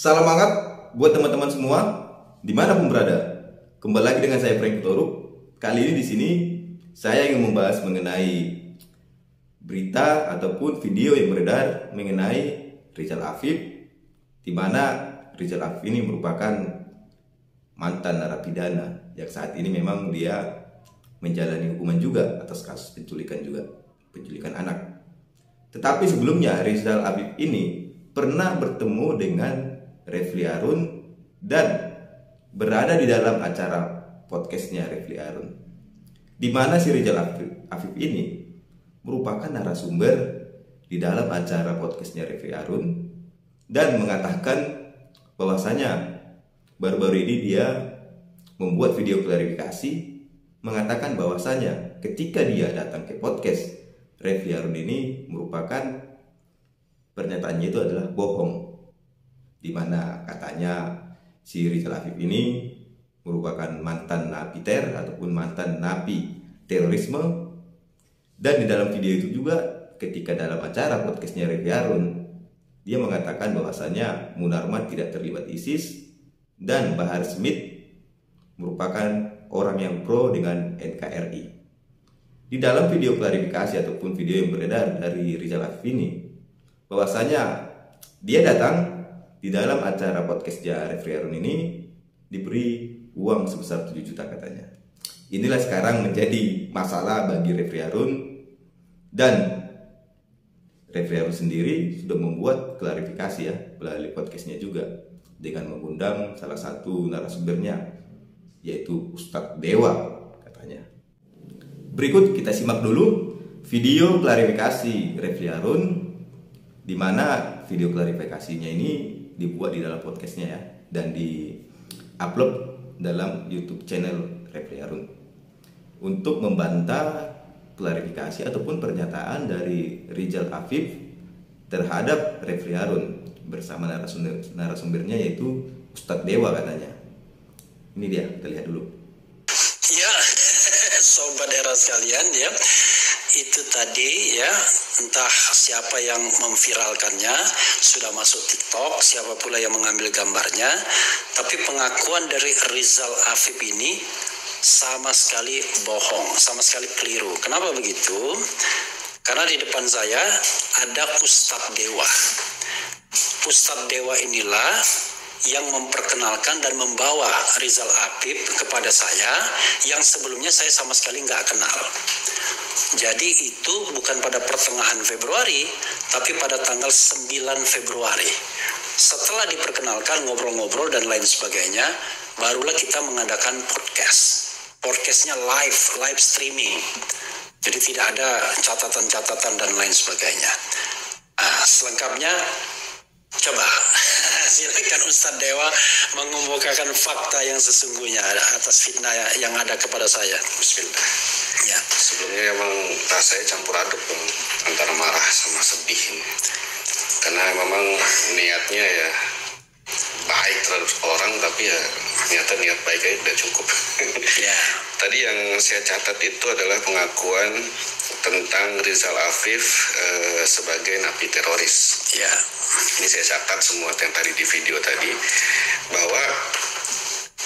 Salam hangat buat teman-teman semua dimanapun berada. Kembali lagi dengan saya Frank Toruk. Kali ini di sini saya ingin membahas mengenai berita ataupun video yang beredar mengenai Rizal Afif, di mana Rizal Afif ini merupakan mantan narapidana yang saat ini memang dia menjalani hukuman juga atas kasus penculikan anak. Tetapi sebelumnya Rizal Afif ini pernah bertemu dengan Refly Harun dan berada di dalam acara podcastnya Refly Harun, di mana si Rizal Afif ini merupakan narasumber di dalam acara podcastnya Refly Harun dan mengatakan bahwasanya baru-baru ini dia membuat video klarifikasi mengatakan bahwasanya ketika dia datang ke podcast Refly Harun ini merupakan pernyataannya itu adalah bohong, di mana katanya si Rizal Afif ini merupakan mantan napiter ataupun mantan napi terorisme. Dan di dalam video itu juga ketika dalam acara podcastnya Refly Harun, dia mengatakan bahwasanya Munarman tidak terlibat ISIS dan Bahar Smith merupakan orang yang pro dengan NKRI. Di dalam video klarifikasi ataupun video yang beredar dari Rizal Afif ini, bahwasanya dia datang di dalam acara podcastnya Refly Harun ini diberi uang sebesar 7 juta katanya. Inilah sekarang menjadi masalah bagi Refly Harun, dan Refly Harun sendiri sudah membuat klarifikasi ya melalui podcastnya juga dengan mengundang salah satu narasumbernya, yaitu Ustadz Dewa katanya. Berikut kita simak dulu video klarifikasi Refly Harun, di mana video klarifikasinya ini dibuat di dalam podcastnya ya, dan di-upload dalam YouTube channel Refly Harun untuk membantah klarifikasi ataupun pernyataan dari Rizal Afif terhadap Refly Harun bersama narasumbernya yaitu Ustadz Dewa katanya. Ini dia, kita lihat dulu. Ya, sobat era sekalian ya, itu tadi ya, entah siapa yang memviralkannya, sudah masuk TikTok, siapa pula yang mengambil gambarnya, tapi pengakuan dari Rizal Afif ini sama sekali bohong, sama sekali keliru. Kenapa begitu? Karena di depan saya ada Ustadz Dewa. Ustadz Dewa inilah yang memperkenalkan dan membawa Rizal Afif kepada saya, yang sebelumnya saya sama sekali nggak kenal. Jadi itu bukan pada pertengahan Februari, tapi pada tanggal 9 Februari. Setelah diperkenalkan, ngobrol-ngobrol dan lain sebagainya, barulah kita mengadakan podcast. Podcastnya live streaming. Jadi tidak ada catatan-catatan dan lain sebagainya. Selengkapnya, coba silakan Ustadz Dewa mengemukakan fakta yang sesungguhnya atas fitnah yang ada kepada saya. Bismillah. Ya, sebelumnya emang rasanya campur aduk antara marah sama sedih ini. Karena memang niatnya ya baik terhadap orang, tapi ya ternyata niat baiknya udah cukup. Ya. Tadi yang saya catat itu adalah pengakuan tentang Rizal Afif sebagai napi teroris. Ya. Ini saya catat semua yang tadi di video tadi, bahwa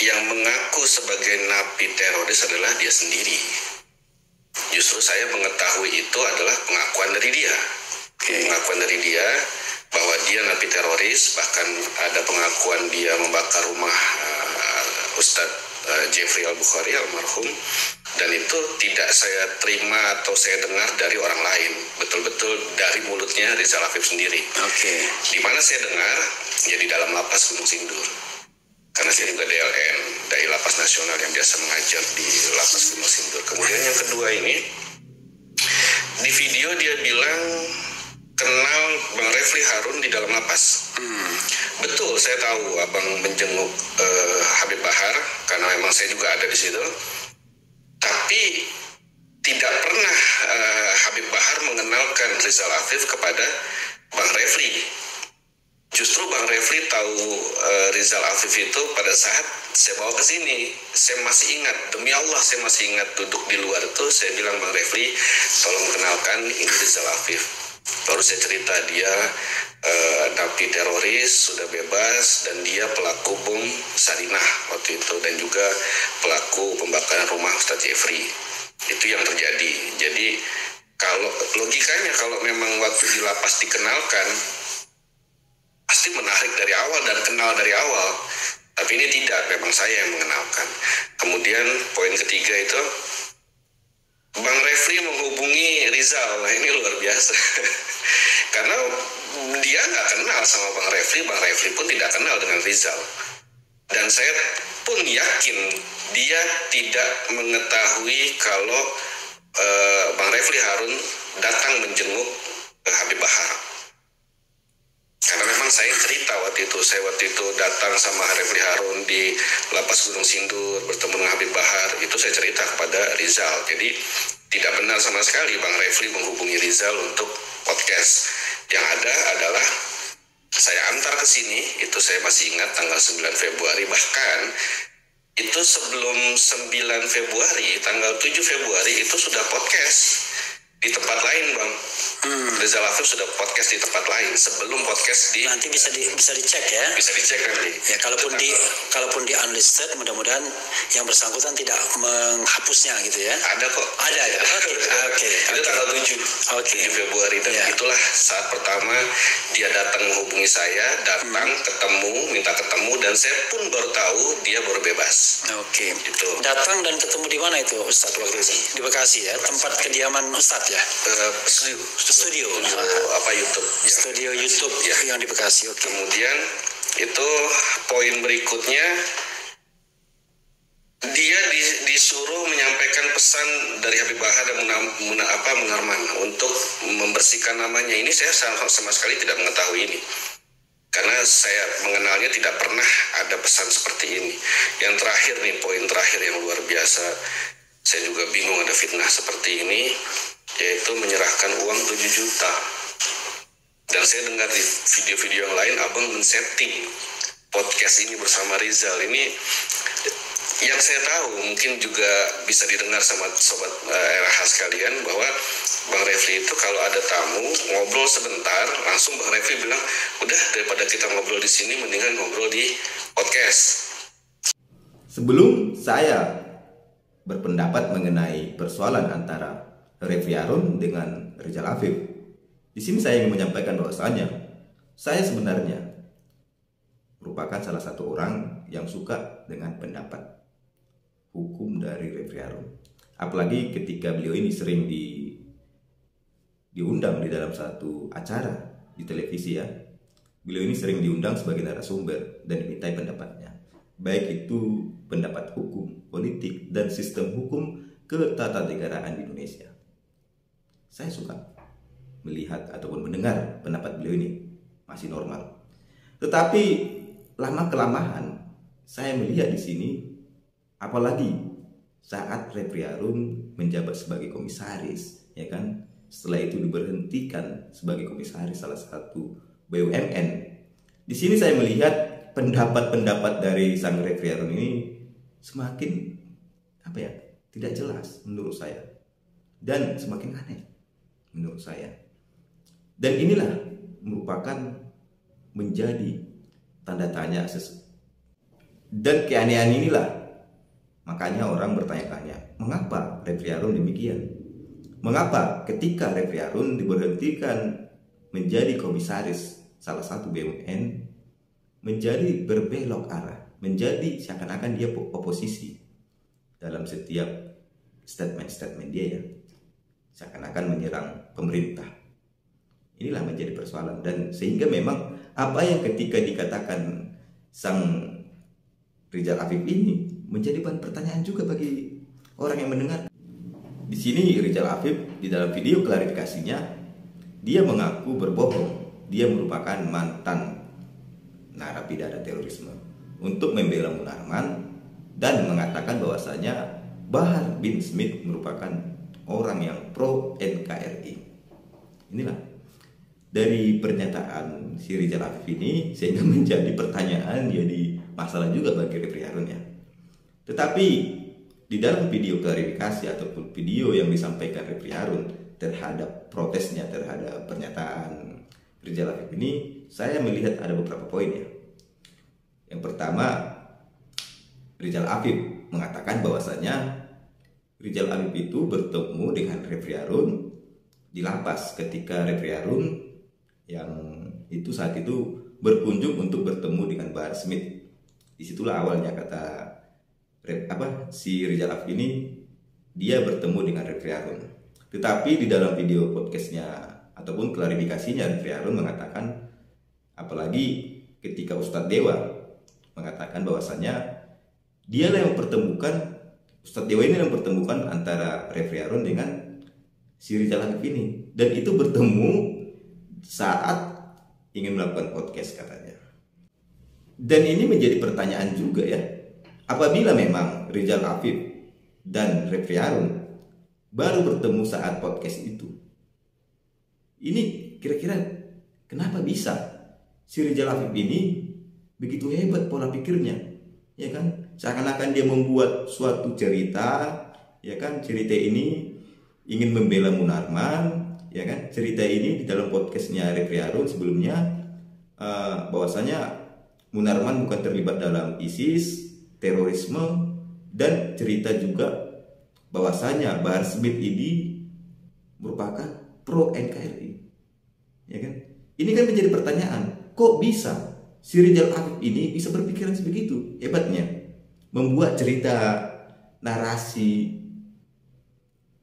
yang mengaku sebagai napi teroris adalah dia sendiri. Justru saya mengetahui itu adalah pengakuan dari dia. Pengakuan dari dia bahwa dia napi teroris, bahkan ada pengakuan dia membakar rumah Ustadz Jeffrey Al-Bukhari almarhum, dan itu tidak saya terima atau saya dengar dari orang lain, betul-betul dari mulutnya Rizal Afif sendiri. Di mana saya dengar? Ya di dalam lapas Gunung Sindur. Karena saya juga DLN, dari Lapas Nasional yang biasa mengajar di Lapas Gunung Sindur. Kemudian yang kedua ini, di video dia bilang kenal Bang Refly Harun di dalam lapas. Betul, saya tahu abang menjenguk Habib Bahar karena memang saya juga ada di situ. Tapi tidak pernah Habib Bahar mengenalkan Rizal Afif kepada Bang Refly. Justru Bang Refly tahu Rizal Afif itu pada saat saya bawa ke sini. Saya masih ingat, demi Allah saya masih ingat, duduk di luar itu saya bilang, Bang Refly, tolong kenalkan ini Rizal Afif. Baru saya cerita dia napi teroris, sudah bebas, dan dia pelaku bom Sarinah waktu itu, dan juga pelaku pembakaran rumah Ustadz Jeffrey. Itu yang terjadi. Jadi kalau logikanya, kalau memang waktu di lapas dikenalkan, pasti menarik dari awal dan kenal dari awal. Tapi ini tidak, memang saya yang mengenalkan. Kemudian poin ketiga itu, Bang Refli menghubungi Rizal. Nah, ini luar biasa. Karena dia nggak kenal sama Bang Refli pun tidak kenal dengan Rizal. Dan saya pun yakin dia tidak mengetahui kalau Bang Refli Harun datang menjenguk Habib Bahar. Karena memang saya cerita waktu itu datang sama Refli Harun di Lapas Gunung Sindur bertemu dengan Habib Bahar, itu saya cerita kepada Rizal. Jadi tidak benar sama sekali Bang Refli menghubungi Rizal untuk podcast. Yang ada adalah saya antar ke sini, itu saya masih ingat tanggal 9 Februari, bahkan itu sebelum 9 Februari, tanggal 7 Februari itu sudah podcast di tempat lain, Bang. Rizal Afif sudah podcast di tempat lain sebelum podcast di. Nanti bisa dicek ya. Bisa dicek nanti. Ya, kalaupun di unlisted, mudah-mudahan yang bersangkutan tidak menghapusnya gitu ya. Ada kok. Ada ya. Oke. Itu tanggal 7 Februari, dan itulah saat pertama dia datang menghubungi saya, minta ketemu, dan saya pun baru tahu dia baru bebas. Oke. Itu. Datang dan ketemu di mana itu Ustadz waktu itu? Di Bekasi ya, tempat kediaman Ustadz ya. Studio YouTube. Studio YouTube yang di Bekasi. Oke. Kemudian itu poin berikutnya, dia disuruh menyampaikan pesan dari Habib Bahar dan Munarman untuk membersihkan namanya. Ini saya sama sekali tidak mengetahui ini, karena saya mengenalnya tidak pernah ada pesan seperti ini. Yang terakhir nih, poin terakhir yang luar biasa, saya juga bingung ada fitnah seperti ini, yaitu menyerahkan uang 7 juta. Dan saya dengar di video-video yang lain, abang men-setting podcast ini bersama Rizal. Ini yang saya tahu, mungkin juga bisa didengar sama sobat RH sekalian, bahwa Bang Refli itu kalau ada tamu ngobrol sebentar, langsung Bang Refli bilang, udah daripada kita ngobrol di sini, mendingan ngobrol di podcast. Sebelum saya berpendapat mengenai persoalan antara Refli Harun dengan Rizal Afif, di sini saya ingin menyampaikan bahwasanya saya sebenarnya merupakan salah satu orang yang suka dengan pendapat hukum dari Refli Harun. Apalagi ketika beliau ini sering diundang di dalam satu acara di televisi ya. Beliau ini sering diundang sebagai narasumber dan dimintai pendapatnya, baik itu pendapat hukum, politik, dan sistem hukum ketatanegaraan di Indonesia. Saya suka melihat ataupun mendengar pendapat beliau ini masih normal. Tetapi lama-kelamaan saya melihat di sini, apalagi saat Refli Harun menjabat sebagai komisaris, ya kan? Setelah itu diberhentikan sebagai komisaris salah satu BUMN. Di sini saya melihat pendapat-pendapat dari sang Refli Harun ini semakin tidak jelas menurut saya, dan semakin aneh menurut saya. Dan inilah merupakan menjadi tanda tanya dan keanehan inilah makanya orang bertanya-tanya, mengapa Refli Harun demikian? Mengapa ketika Refli Harun diberhentikan menjadi komisaris salah satu BUMN menjadi berbelok arah, menjadi seakan-akan dia oposisi dalam setiap statement dia ya, seakan-akan menyerang pemerintah. Inilah menjadi persoalan, dan sehingga memang apa yang ketika dikatakan sang Rizal Afif ini menjadi bahan pertanyaan juga bagi orang yang mendengar. Di sini Rizal Afif di dalam video klarifikasinya, dia mengaku berbohong, dia merupakan mantan narapidana terorisme untuk membela Munarman dan mengatakan bahwasanya Bahar bin Smith merupakan orang yang pro NKRI. Inilah dari pernyataan si Rizal Afif ini, sehingga menjadi pertanyaan, jadi masalah juga bagi Refli Harun ya. Tetapi di dalam video klarifikasi ataupun video yang disampaikan Refli Harun, terhadap protesnya, terhadap pernyataan Rizal Afif ini, saya melihat ada beberapa poin ya. Yang pertama, Rizal Afif mengatakan bahwasanya Rizal Afif itu bertemu dengan Refri Harun di lapas ketika Refri Harun yang itu saat itu berkunjung untuk bertemu dengan Bahar Smith. Disitulah awalnya kata si Rizal Afif ini dia bertemu dengan Refri Harun. Tetapi di dalam video podcastnya ataupun klarifikasinya, Refri Harun mengatakan, apalagi ketika Ustadz Dewa mengatakan bahwasanya dialah yang mempertemukan, Ustadz Dewa ini yang mempertemukan antara Refri Harun dengan si Rizal Afif ini, dan itu bertemu saat ingin melakukan podcast katanya. Dan ini menjadi pertanyaan juga ya, apabila memang Rizal Afif dan Refri Harun baru bertemu saat podcast itu, ini kira-kira kenapa bisa si Rizal Afif ini begitu hebat pola pikirnya, ya kan? Seakan-akan dia membuat suatu cerita, ya kan? Cerita ini ingin membela Munarman, ya kan? Cerita ini di dalam podcastnya Refri Harun sebelumnya bahwasanya Munarman bukan terlibat dalam ISIS, terorisme, dan cerita juga bahwasanya Bahar Smith ini merupakan pro NKRI, ya kan? Ini kan menjadi pertanyaan, kok bisa si Rizal Afif ini bisa berpikiran sebegitu hebatnya, membuat cerita narasi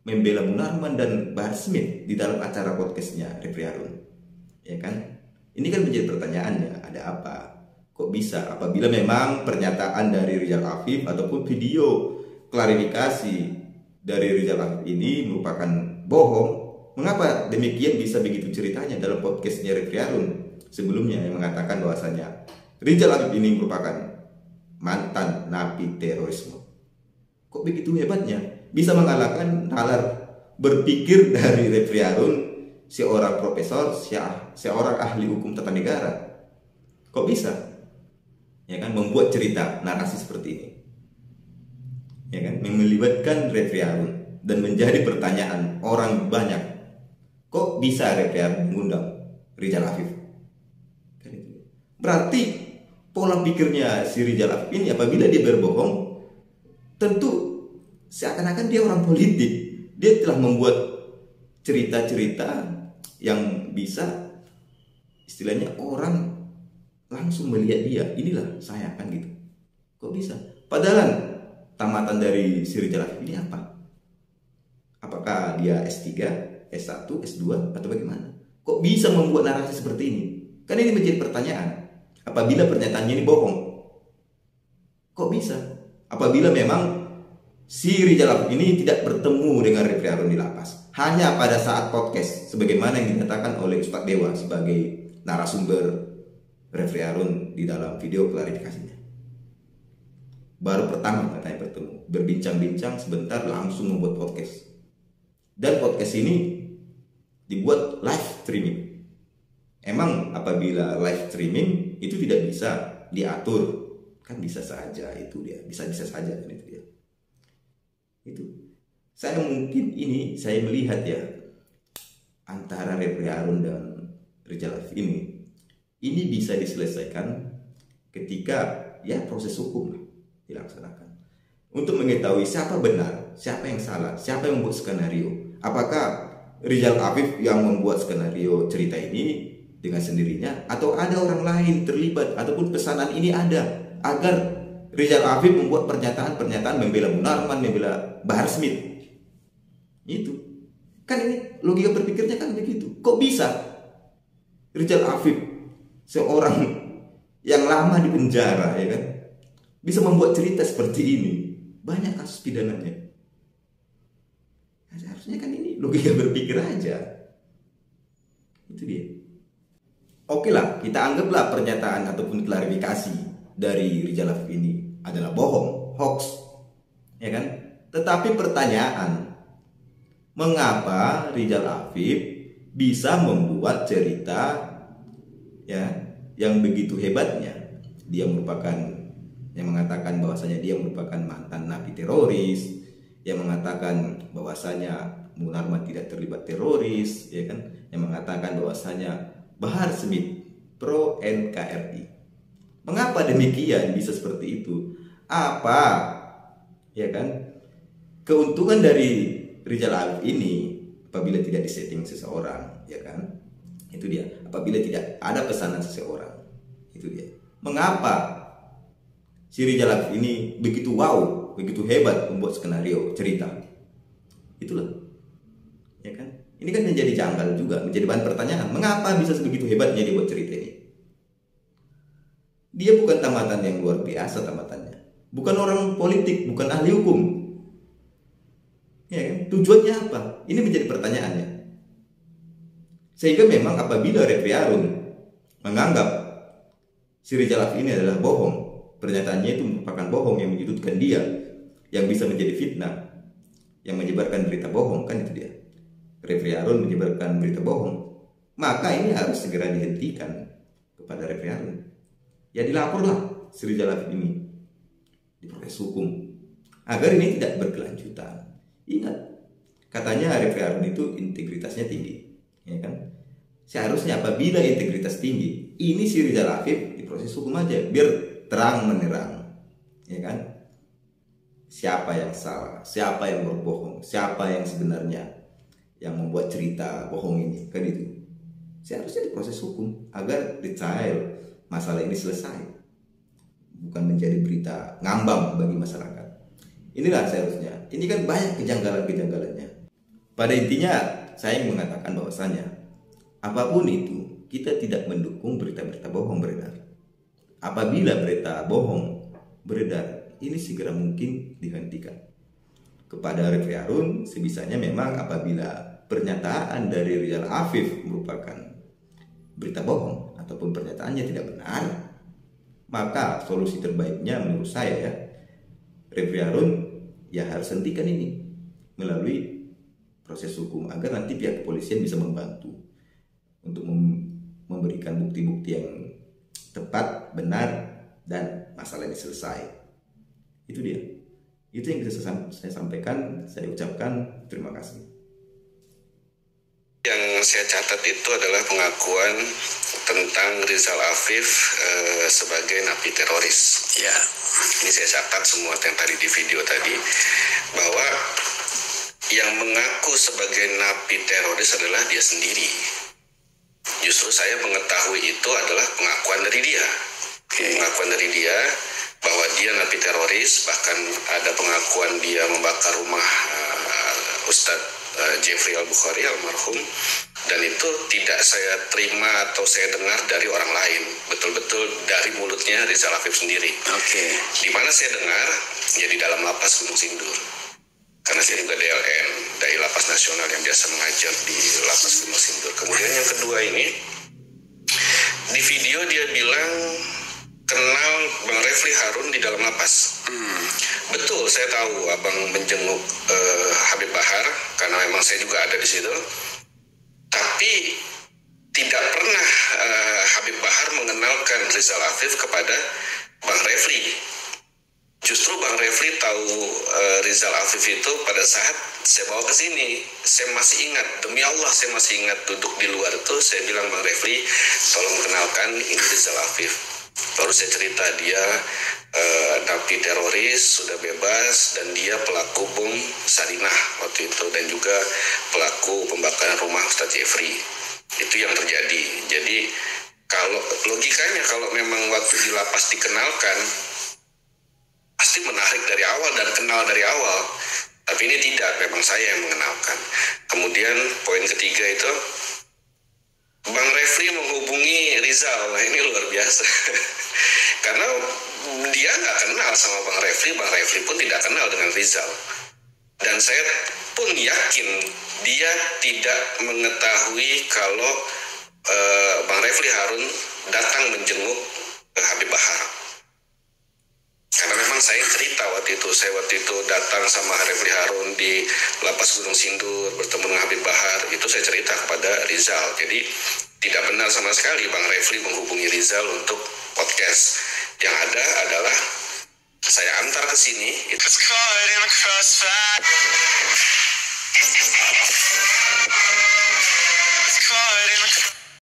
membela Munarman dan Bahar Smith di dalam acara podcastnya Refri Harun, ya kan? Ini kan menjadi pertanyaannya, ada apa? Kok bisa? Apabila memang pernyataan dari Rizal Afif ataupun video klarifikasi dari Rizal Afif ini merupakan bohong, mengapa demikian bisa begitu ceritanya dalam podcastnya Refri Harun sebelumnya yang mengatakan bahwasanya Rizal Afif ini merupakan mantan napi terorisme? Kok begitu hebatnya bisa mengalahkan nalar berpikir dari Refri Harun, seorang profesor, seorang ahli hukum tata negara? Kok bisa, ya kan, membuat cerita narasi seperti ini, ya kan, melibatkan Refri Harun, dan menjadi pertanyaan orang banyak, kok bisa Refri Harun mengundang Rizal Afif? Berarti pola pikirnya si Rizal Afif ini apabila dia berbohong, tentu seakan-akan dia orang politik. Dia telah membuat cerita-cerita yang bisa istilahnya orang langsung melihat dia, inilah saya kan gitu. Kok bisa? Padahal tamatan dari si Rizal Afif ini apa? Apakah dia S3, S1, S2 atau bagaimana? Kok bisa membuat narasi seperti ini? Kan ini menjadi pertanyaan. Apabila pernyataannya ini bohong, kok bisa? Apabila memang si Rizal Afif ini tidak bertemu dengan Refri Harun di lapas, hanya pada saat podcast, sebagaimana yang dinyatakan oleh Ustadz Dewa sebagai narasumber Refri Harun di dalam video klarifikasinya. Baru pertama katanya bertemu, berbincang-bincang sebentar, langsung membuat podcast. Dan podcast ini dibuat live streaming. Emang apabila live streaming itu tidak bisa diatur? Kan bisa saja, itu dia, bisa-bisa saja kan, itu dia. Itu saya melihat ya, antara Refri Harun dan Rizal Afif ini bisa diselesaikan ketika ya proses hukum dilaksanakan, untuk mengetahui siapa benar, siapa yang salah, siapa yang membuat skenario. Apakah Rizal Afif yang membuat skenario cerita ini dengan sendirinya, atau ada orang lain terlibat, ataupun pesanan ini ada agar Rizal Afif membuat pernyataan-pernyataan membela Munarman, membela Bahar Smith. Itu kan, ini logika berpikirnya kan begitu. Kok bisa Rizal Afif, seorang yang lama di penjara, ya kan, bisa membuat cerita seperti ini? Banyak kasus pidananya. Nah, seharusnya kan ini logika berpikir aja. Itu dia. Oke lah, kita anggaplah pernyataan ataupun klarifikasi dari Rizal Afif ini adalah bohong, hoax, ya kan? Tetapi pertanyaan, mengapa Rizal Afif bisa membuat cerita ya yang begitu hebatnya? Dia merupakan, yang mengatakan bahwasanya dia merupakan mantan napi teroris, yang mengatakan bahwasanya Munarman tidak terlibat teroris, ya kan, yang mengatakan bahwasanya Bahar Smith pro NKRI. Mengapa demikian bisa seperti itu? Apa, ya kan, keuntungan dari Rizal Arif ini apabila tidak disetting seseorang, ya kan? Itu dia. Apabila tidak ada pesanan seseorang, itu dia. Mengapa si Rizal Arif ini begitu wow, begitu hebat membuat skenario cerita? Itulah, ya kan? Ini kan menjadi janggal juga, menjadi bahan pertanyaan. Mengapa bisa sebegitu hebatnya dia buat cerita ini? Dia bukan tamatan yang luar biasa tamatannya, bukan orang politik, bukan ahli hukum, ya kan? Tujuannya apa? Ini menjadi pertanyaannya. Sehingga memang apabila Refli Harun menganggap si Rizal Arif ini adalah bohong, pernyataannya itu merupakan bohong yang menyudutkan dia, yang bisa menjadi fitnah, yang menyebarkan berita bohong, kan itu dia. Refli Harun menyebarkan berita bohong, maka ini harus segera dihentikan kepada Refli Harun. Ya dilaporlah si Rizal Arif ini di proses hukum agar ini tidak berkelanjutan. Ingat, katanya Refli Harun itu integritasnya tinggi, ya kan? Seharusnya apabila integritas tinggi, ini si Rizal Arif di proses hukum aja, biar terang menerang, ya kan? Siapa yang salah, siapa yang berbohong, siapa yang sebenarnya yang membuat cerita bohong ini, kan itu. Seharusnya diproses hukum agar detail masalah ini selesai, bukan menjadi berita ngambang bagi masyarakat. Inilah seharusnya. Ini kan banyak kejanggalan-kejanggalannya. Pada intinya saya ingin mengatakan bahwasanya apapun itu, kita tidak mendukung berita-berita bohong beredar. Apabila berita bohong beredar, ini segera mungkin dihentikan. Kepada Refli Harun, sebisanya memang apabila pernyataan dari Rizal Arif merupakan berita bohong ataupun pernyataannya tidak benar, maka solusi terbaiknya menurut saya, ya, Refli Harun ya harus hentikan ini melalui proses hukum agar nanti pihak kepolisian bisa membantu untuk memberikan bukti-bukti yang tepat, benar, dan masalah ini selesai. Itu dia. Itu yang bisa saya sampaikan. Saya ucapkan terima kasih. Yang saya catat itu adalah pengakuan tentang Rizal Arif sebagai napi teroris. Ya. Ini saya catat semua yang tadi di video tadi, bahwa yang mengaku sebagai napi teroris adalah dia sendiri. Justru saya mengetahui itu adalah pengakuan dari dia. Pengakuan dari dia bahwa dia napi teroris, bahkan ada pengakuan dia membakar rumah Ustadz Jeffrey Al-Bukhari almarhum, dan itu tidak saya terima atau saya dengar dari orang lain, betul-betul dari mulutnya Rizal Arif sendiri. Di mana saya dengar? Ya di dalam lapas Gunung Sindur, karena saya juga DLN dari lapas nasional yang biasa mengajar di lapas Gunung Sindur. Kemudian yang kedua ini, di video dia bilang kenal Bang Refli Harun di dalam lapas. Betul, saya tahu abang menjenguk Habib Bahar karena memang saya juga ada di situ. Tapi tidak pernah Habib Bahar mengenalkan Rizal Arif kepada Bang Refli. Justru Bang Refli tahu Rizal Arif itu pada saat saya bawa ke sini. Saya masih ingat, demi Allah saya masih ingat duduk di luar itu, saya bilang Bang Refli, tolong kenalkan ini Rizal Arif. Baru saya cerita dia napi teroris, sudah bebas, dan dia pelaku bom Sarinah waktu itu, dan juga pelaku pembakaran rumah Ustadz Jeffrey. Itu yang terjadi. Jadi kalau logikanya, kalau memang waktu di lapas dikenalkan, pasti menarik dari awal dan kenal dari awal. Tapi ini tidak, memang saya yang mengenalkan. Kemudian poin ketiga itu, Bang Refli menghubungi Rizal. Nah, ini luar biasa. Karena dia nggak kenal sama Bang Refli pun tidak kenal dengan Rizal. Dan saya pun yakin dia tidak mengetahui kalau Bang Refli Harun datang menjenguk Habib Bahar. Karena memang saya cerita waktu itu datang sama Refli Harun di lapas Gunung Sindur bertemu dengan Habib Bahar, itu saya cerita kepada Rizal. Jadi tidak benar sama sekali Bang Refli menghubungi Rizal untuk podcast. Yang ada adalah saya antar ke sini.